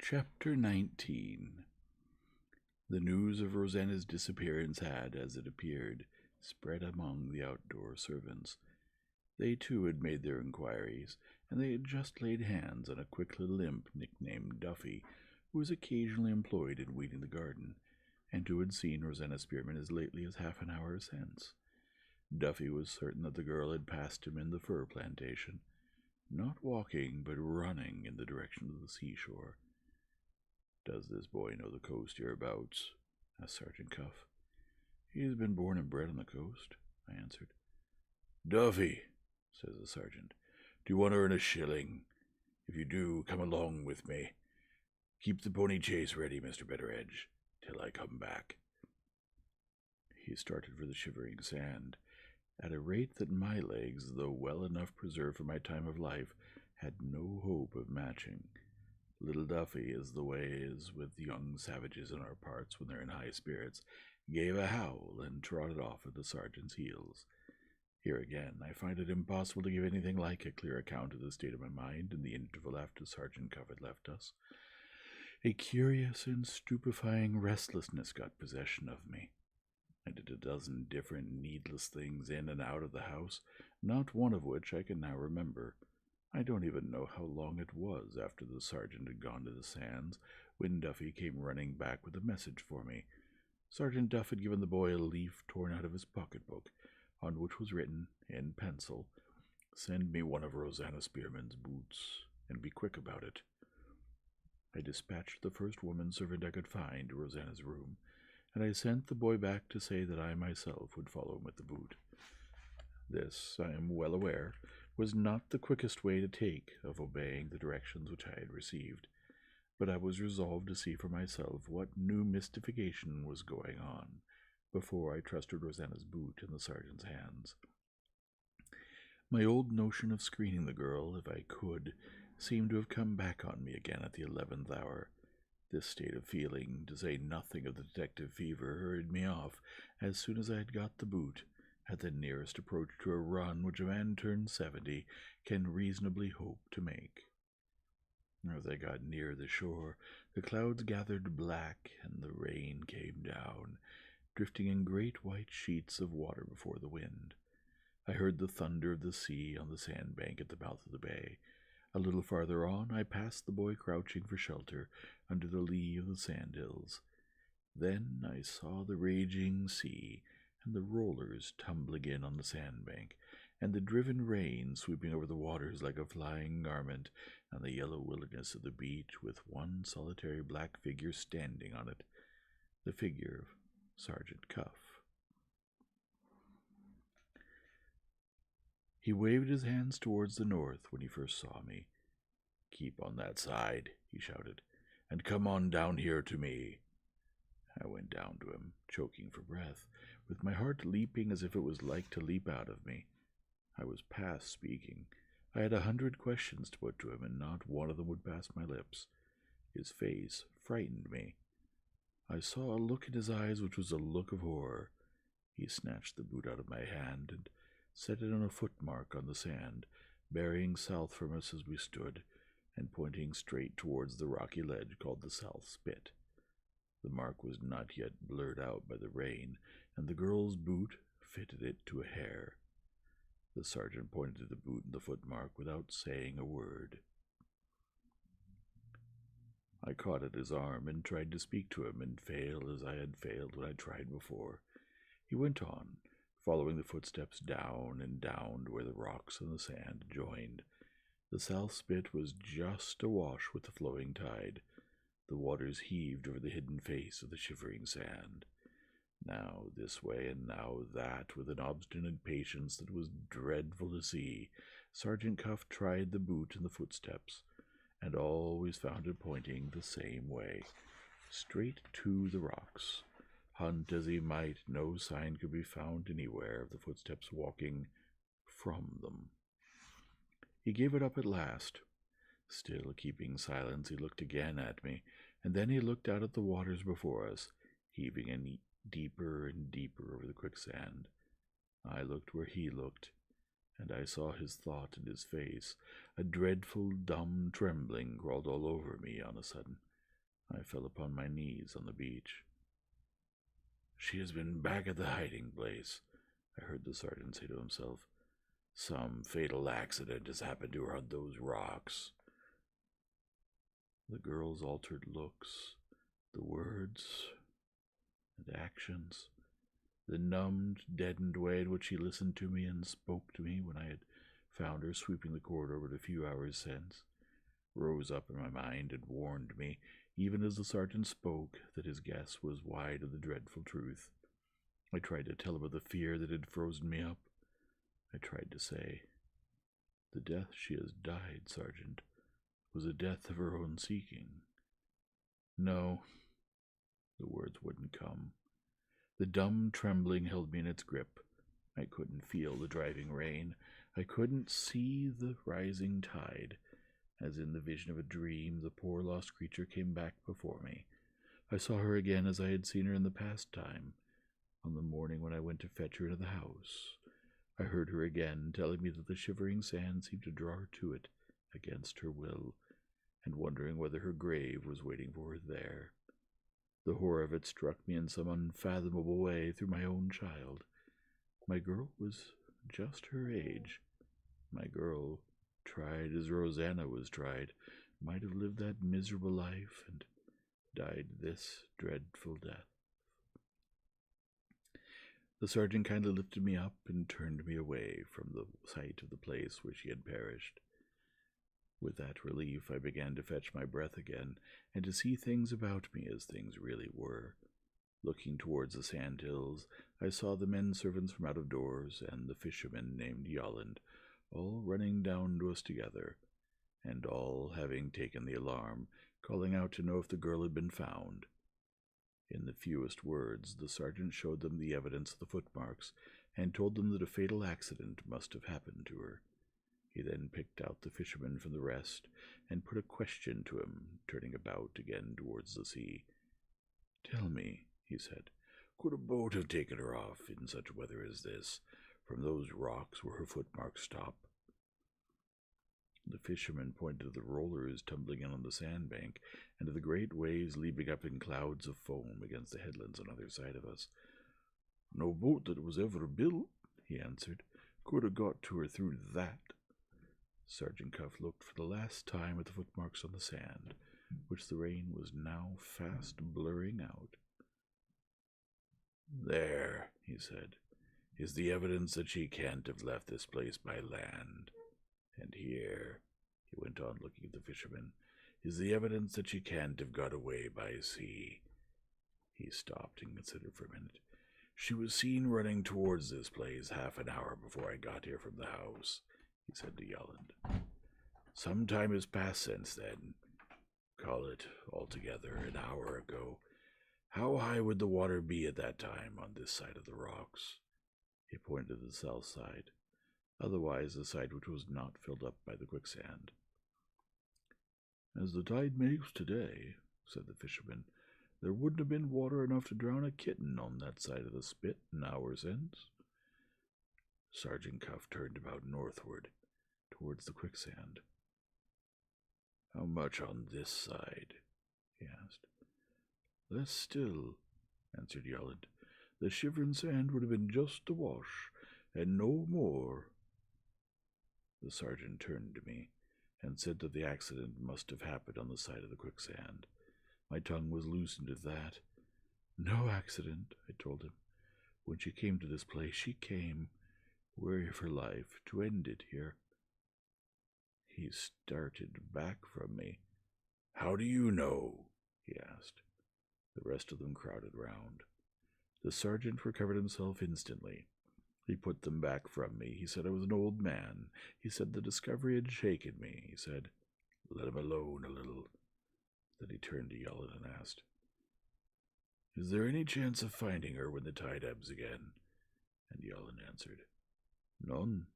Chapter 19. The news of Rosanna's disappearance had, as it appeared, spread among the outdoor servants. They too had made their inquiries, and they had just laid hands on a quick little imp nicknamed Duffy, who was occasionally employed in weeding the garden, and who had seen Rosanna Spearman as lately as half an hour since. Duffy was certain that the girl had passed him in the fir plantation, not walking, but running in the direction of the seashore. "Does this boy know the coast hereabouts?" asked Sergeant Cuff. "He has been born and bred on the coast," I answered. "Duffy," says the sergeant, "do you want to earn a shilling? If you do, come along with me. Keep the pony chaise ready, Mr. Betteredge, till I come back." He started for the shivering sand, at a rate that my legs, though well enough preserved for my time of life, had no hope of matching. Little Duffy, as the way is with young savages in our parts when they're in high spirits, gave a howl and trotted off at the sergeant's heels. Here again, I find it impossible to give anything like a clear account of the state of my mind in the interval after Sergeant Cuff had left us. A curious and stupefying restlessness got possession of me. I did a dozen different needless things in and out of the house, not one of which I can now remember. I don't even know how long it was after the sergeant had gone to the sands when Duffy came running back with a message for me. Sergeant Duff had given the boy a leaf torn out of his pocketbook, on which was written, in pencil, "Send me one of Rosanna Spearman's boots, and be quick about it." I dispatched the first woman servant I could find to Rosanna's room, and I sent the boy back to say that I myself would follow him with the boot. This, I am well aware, was not the quickest way to take of obeying the directions which I had received, but I was resolved to see for myself what new mystification was going on before I trusted Rosanna's boot in the sergeant's hands. My old notion of screening the girl, if I could, seemed to have come back on me again at the 11th hour. This state of feeling, to say nothing of the detective fever, hurried me off as soon as I had got the boot, at the nearest approach to a run which a man turned 70 can reasonably hope to make. As I got near the shore, the clouds gathered black, and the rain came down, drifting in great white sheets of water before the wind. I heard the thunder of the sea on the sandbank at the mouth of the bay. A little farther on, I passed the boy crouching for shelter under the lee of the sand-hills. Then I saw the raging sea, and the rollers tumbling in on the sandbank, and the driven rain sweeping over the waters like a flying garment, and the yellow wilderness of the beach with one solitary black figure standing on it, the figure of Sergeant Cuff. He waved his hands towards the north when he first saw me. "Keep on that side," he shouted, "and come on down here to me." I went down to him, choking for breath, with my heart leaping as if it was like to leap out of me. I was past speaking. I had 100 questions to put to him, and not one of them would pass my lips. His face frightened me. I saw a look in his eyes which was a look of horror. He snatched the boot out of my hand and set it on a footmark on the sand, bearing south from us as we stood, and pointing straight towards the rocky ledge called the South Spit. The mark was not yet blurred out by the rain, and the girl's boot fitted it to a hair. The sergeant pointed to the boot and the footmark without saying a word. I caught at his arm and tried to speak to him, and failed as I had failed when I tried before. He went on, following the footsteps down and down to where the rocks and the sand joined. The South Spit was just awash with the flowing tide. The waters heaved over the hidden face of the shivering sand, now this way and now that, with an obstinate patience that was dreadful to see. Sergeant Cuff tried the boot and the footsteps, and always found it pointing the same way, straight to the rocks. Hunt as he might, no sign could be found anywhere of the footsteps walking from them. He gave it up at last. Still keeping silence, he looked again at me, and then he looked out at the waters before us, heaving in deeper and deeper over the quicksand. I looked where he looked, and I saw his thought in his face. A dreadful, dumb trembling crawled all over me on a sudden. I fell upon my knees on the beach. "She has been back at the hiding place," I heard the sergeant say to himself. "Some fatal accident has happened to her on those rocks." The girl's altered looks, the words and actions, the numbed, deadened way in which she listened to me and spoke to me when I had found her sweeping the corridor but a few hours since, rose up in my mind and warned me, even as the sergeant spoke, that his guess was wide of the dreadful truth. I tried to tell him of the fear that had frozen me up. I tried to say, "The death she has died, Sergeant, was a death of her own seeking." No, the words wouldn't come. The dumb trembling held me in its grip. I couldn't feel the driving rain. I couldn't see the rising tide. As in the vision of a dream, the poor lost creature came back before me. I saw her again as I had seen her in the past time, on the morning when I went to fetch her into the house. I heard her again, telling me that the shivering sand seemed to draw her to it against her will, and wondering whether her grave was waiting for her there. The horror of it struck me in some unfathomable way through my own child. My girl was just her age. My girl, tried as Rosanna was tried, might have lived that miserable life and died this dreadful death. The sergeant kindly lifted me up and turned me away from the sight of the place where she had perished. With that relief, I began to fetch my breath again, and to see things about me as things really were. Looking towards the sand hills, I saw the men servants from out of doors, and the fisherman named Yolland, all running down to us together, and all, having taken the alarm, calling out to know if the girl had been found. In the fewest words, the sergeant showed them the evidence of the footmarks, and told them that a fatal accident must have happened to her. He then picked out the fisherman from the rest, and put a question to him, turning about again towards the sea. "Tell me," he said, "could a boat have taken her off in such weather as this, from those rocks where her footmarks stop?" The fisherman pointed to the rollers tumbling in on the sandbank, and to the great waves leaping up in clouds of foam against the headlands on either side of us. "No boat that was ever built," he answered, "could have got to her through that." Sergeant Cuff looked for the last time at the footmarks on the sand, which the rain was now fast blurring out. "There," he said, "is the evidence that she can't have left this place by land. And here," he went on, looking at the fisherman, "is the evidence that she can't have got away by sea." He stopped and considered for a minute. "She was seen running towards this place half an hour before I got here from the house," he said to Yolland. "Some time has passed since then. Call it, altogether, an hour ago. How high would the water be at that time on this side of the rocks?" He pointed to the south side, otherwise the side which was not filled up by the quicksand. "As the tide makes today," said the fisherman, "there wouldn't have been water enough to drown a kitten on that side of the spit an hour since." Sergeant Cuff turned about northward, towards the quicksand. "How much on this side?" he asked. "Less still," answered Yolland. "The shivering sand would have been just awash, and no more." The sergeant turned to me, and said that the accident must have happened on the side of the quicksand. My tongue was loosened at that. "No accident," I told him. "When she came to this place, she came, weary of her life, to end it here." He started back from me. "How do you know?" he asked. The rest of them crowded round. The sergeant recovered himself instantly. He put them back from me. He said I was an old man. He said the discovery had shaken me. He said, "Let him alone a little." Then he turned to Yolland and asked, "Is there any chance of finding her when the tide ebbs again?" And Yolland answered, "None.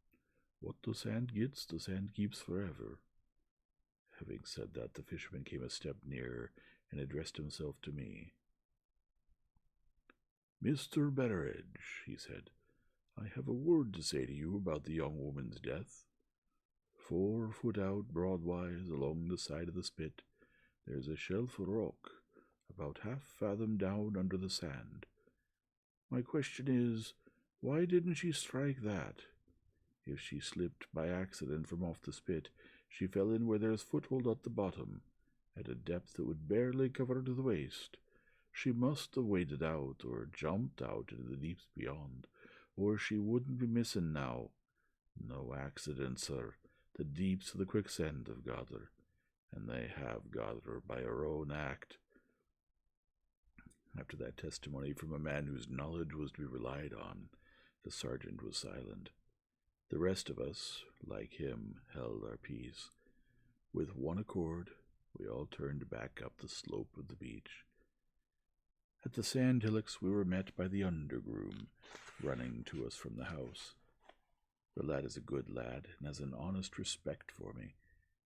What the sand gets, the sand keeps forever." Having said that, the fisherman came a step nearer and addressed himself to me. "Mr. Betteridge," he said, I have a word to say to you about the young woman's death. 4 foot out broadwise along the side of the spit, there's a shelf of rock, about half fathom down under the sand. My question is, why didn't she strike that? If she slipped by accident from off the spit, she fell in where there's foothold at the bottom, at a depth that would barely cover her to the waist. She must have waded out, or jumped out into the deeps beyond, or she wouldn't be missing now. No accident, sir. The deeps of the quicksand have got her, and they have got her by her own act. After that testimony from a man whose knowledge was to be relied on, the sergeant was silent. The rest of us, like him, held our peace. With one accord, we all turned back up the slope of the beach. At the sand hillocks we were met by the undergroom, running to us from the house. The lad is a good lad, and has an honest respect for me.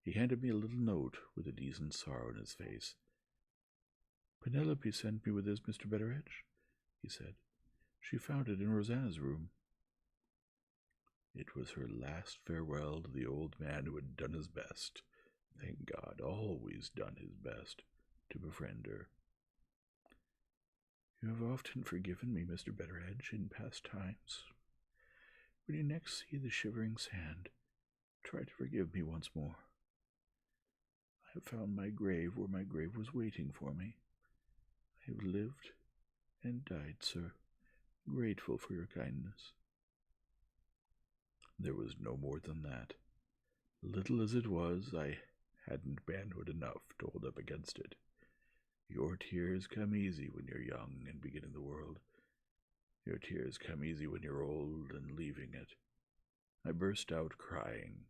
He handed me a little note with a decent sorrow in his face. "Penelope sent me with this, Mr. Betteredge," he said. "She found it in Rosanna's room." It was her last farewell to the old man who had done his best, thank God, always done his best, to befriend her. "You have often forgiven me, Mr. Betteredge, in past times. When you next see the shivering sand, try to forgive me once more. I have found my grave where my grave was waiting for me. I have lived and died, sir, grateful for your kindness." There was no more than that. Little as it was, I hadn't manhood enough to hold up against it. Your tears come easy when you're young and beginning the world. Your tears come easy when you're old and leaving it. I burst out crying.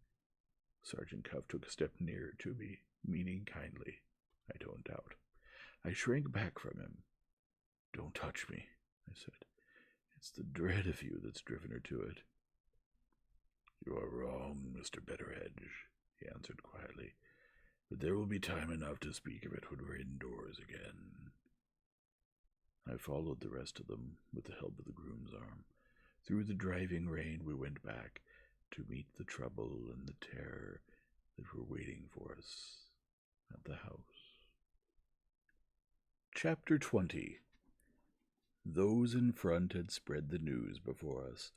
Sergeant Cuff took a step nearer to me, meaning kindly, I don't doubt. I shrank back from him. "Don't touch me," I said. "It's the dread of you that's driven her to it." "You are wrong, Mr. Betteredge," he answered quietly, "but there will be time enough to speak of it when we're indoors again." I followed the rest of them with the help of the groom's arm. Through the driving rain we went back to meet the trouble and the terror that were waiting for us at the house. Chapter 20. Those in front had spread the news before us.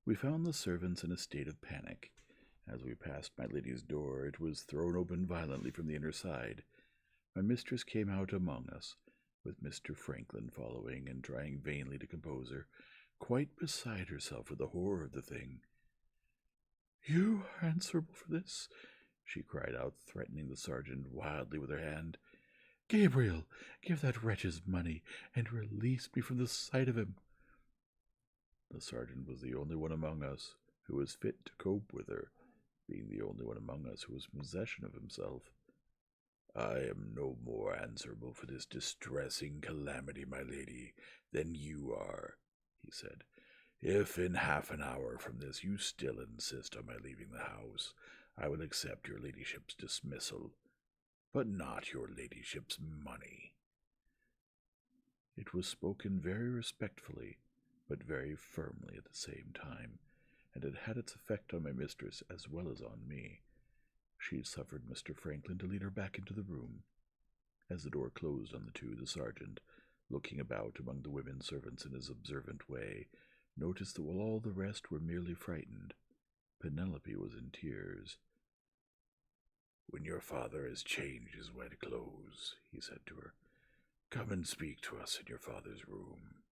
We found the servants in a state of panic. As we passed my lady's door, it was thrown open violently from the inner side. My mistress came out among us, with Mr. Franklin following and trying vainly to compose her, quite beside herself with the horror of the thing. "You are answerable for this," she cried out, threatening the sergeant wildly with her hand. "Gabriel, give that wretch his money, and release me from the sight of him." The sergeant was the only one among us who was fit to cope with her, being the only one among us who was in possession of himself. "I am no more answerable for this distressing calamity, my lady, than you are," he said. "If in half an hour from this you still insist on my leaving the house, I will accept your ladyship's dismissal, but not your ladyship's money." It was spoken very respectfully, but very firmly at the same time, and it had its effect on my mistress as well as on me. She suffered Mr. Franklin to lead her back into the room. As the door closed on the two, the sergeant, looking about among the women servants in his observant way, noticed that while all the rest were merely frightened, Penelope was in tears. "When your father has changed his wet clothes," he said to her, "come and speak to us in your father's room."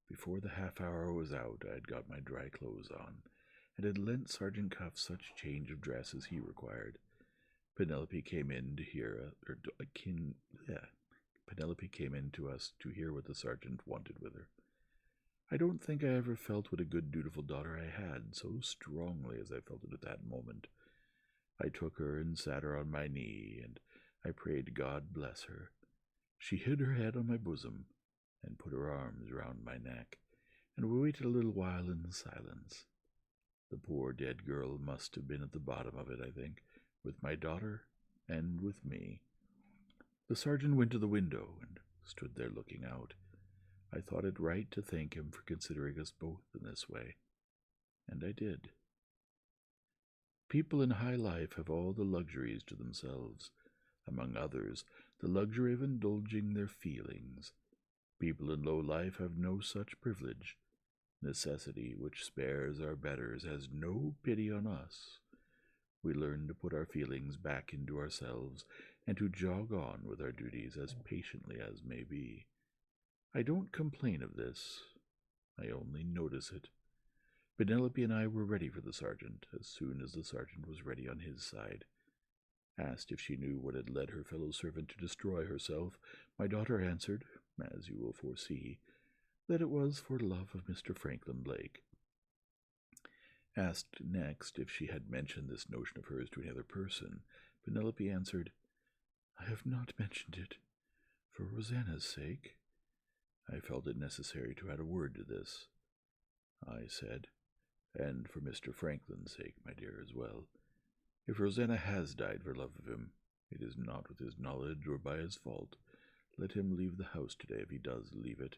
Before the half-hour was out, I had got my dry clothes on, and had lent Sergeant Cuff such change of dress as he required. Penelope came in to Penelope came in to us to hear what the sergeant wanted with her. I don't think I ever felt what a good, dutiful daughter I had so strongly as I felt it at that moment. I took her and sat her on my knee, and I prayed God bless her. She hid her head on my bosom, and put her arms round my neck, and we waited a little while in silence. The poor dead girl must have been at the bottom of it, I think, with my daughter and with me. The sergeant went to the window and stood there looking out. I thought it right to thank him for considering us both in this way, and I did. People in high life have all the luxuries to themselves, among others, the luxury of indulging their feelings. People in low life have no such privilege. Necessity, which spares our betters, has no pity on us. We learn to put our feelings back into ourselves and to jog on with our duties as patiently as may be. I don't complain of this. I only notice it. Penelope and I were ready for the sergeant as soon as the sergeant was ready on his side. Asked if she knew what had led her fellow servant to destroy herself, my daughter answered, as you will foresee, that it was for love of Mr. Franklin Blake. Asked next if she had mentioned this notion of hers to any other person, Penelope answered, I have not mentioned it, for Rosanna's sake. I felt it necessary to add a word to this. I said, and for Mr. Franklin's sake, my dear, as well. If Rosanna has died for love of him, it is not with his knowledge or by his fault. Let him leave the house today, if he does leave it,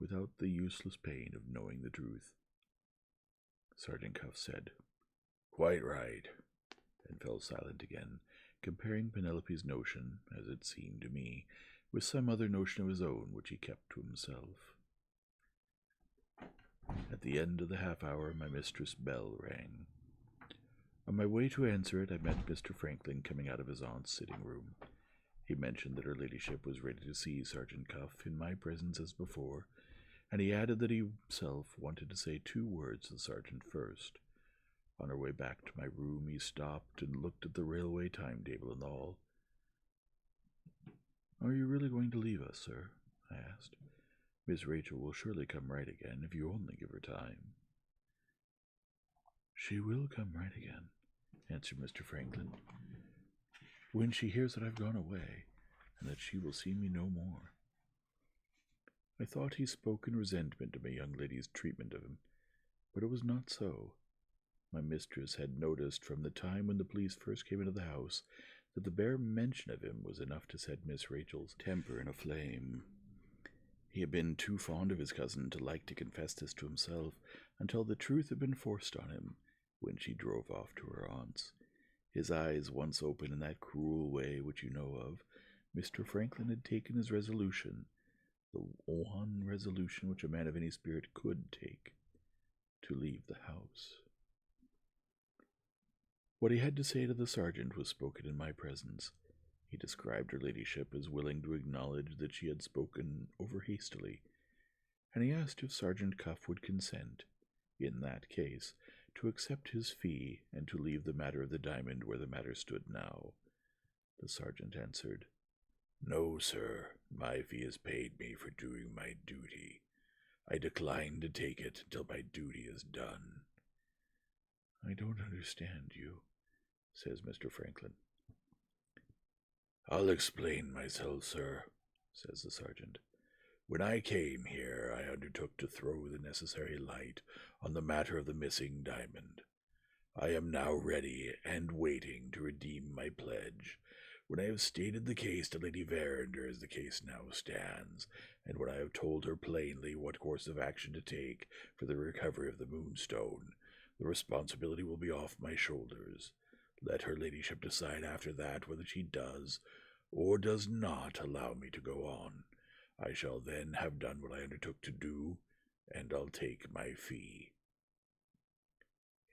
without the useless pain of knowing the truth. Sergeant Cuff said, Quite right, and fell silent again, comparing Penelope's notion, as it seemed to me, with some other notion of his own which he kept to himself. At the end of the half-hour, my mistress' bell rang. On my way to answer it, I met Mr. Franklin coming out of his aunt's sitting room. He mentioned that her ladyship was ready to see Sergeant Cuff in my presence as before, and he added that he himself wanted to say 2 words to the sergeant first. On our way back to my room, he stopped and looked at the railway timetable in the hall. Are you really going to leave us, sir? I asked. Miss Rachel will surely come right again if you only give her time. She will come right again, answered Mr. Franklin, when she hears that I've gone away, and that she will see me no more. I thought he spoke in resentment of my young lady's treatment of him, but it was not so. My mistress had noticed from the time when the police first came into the house that the bare mention of him was enough to set Miss Rachel's temper in a flame. He had been too fond of his cousin to like to confess this to himself until the truth had been forced on him when she drove off to her aunt's. His eyes once open in that cruel way which you know of, Mr. Franklin had taken his resolution, the one resolution which a man of any spirit could take, to leave the house. What he had to say to the sergeant was spoken in my presence. He described her ladyship as willing to acknowledge that she had spoken over hastily, and he asked if Sergeant Cuff would consent, in that case, to accept his fee and to leave the matter of the diamond where the matter stood now. The sergeant answered, No, sir, my fee is paid me for doing my duty. I decline to take it until my duty is done. I don't understand you, says Mr. Franklin. I'll explain myself, sir, says the sergeant. When I came here, I undertook to throw the necessary light on the matter of the missing diamond. I am now ready and waiting to redeem my pledge. When I have stated the case to Lady Verinder as the case now stands, and when I have told her plainly what course of action to take for the recovery of the Moonstone, the responsibility will be off my shoulders. Let her ladyship decide after that whether she does or does not allow me to go on. I shall then have done what I undertook to do, and I'll take my fee.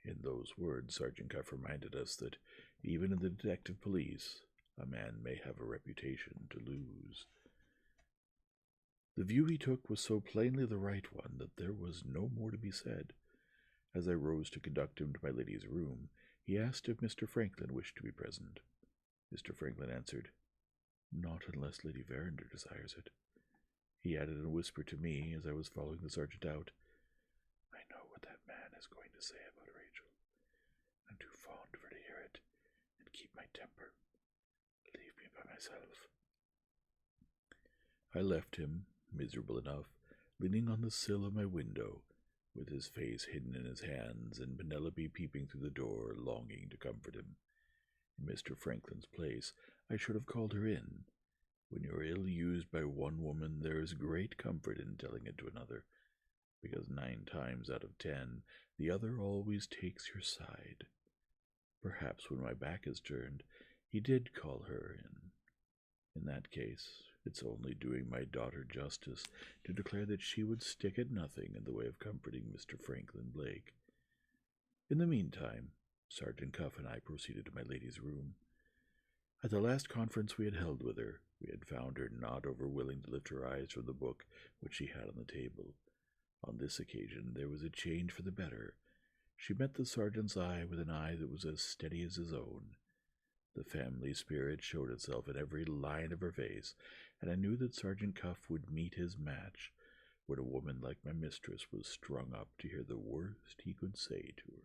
In those words, Sergeant Cuff reminded us that even in the detective police, a man may have a reputation to lose. The view he took was so plainly the right one that there was no more to be said. As I rose to conduct him to my lady's room, he asked if Mr. Franklin wished to be present. Mr. Franklin answered, Not unless Lady Verinder desires it. He added in a whisper to me as I was following the sergeant out, I know what that man is going to say about Rachel. I'm too fond of her to hear it, and keep my temper. Leave me by myself. I left him, miserable enough, leaning on the sill of my window, with his face hidden in his hands, and Penelope peeping through the door, longing to comfort him. In Mr. Franklin's place, I should have called her in. When you're ill-used by one woman, there is great comfort in telling it to another, because 9 times out of 10, the other always takes your side. Perhaps when my back is turned, he did call her in. In that case, it's only doing my daughter justice to declare that she would stick at nothing in the way of comforting Mr. Franklin Blake. In the meantime, Sergeant Cuff and I proceeded to my lady's room. At the last conference we had held with her, we had found her not over willing to lift her eyes from the book which she had on the table. On this occasion there was a change for the better. She met the sergeant's eye with an eye that was as steady as his own. The family spirit showed itself in every line of her face, and I knew that Sergeant Cuff would meet his match when a woman like my mistress was strung up to hear the worst he could say to her.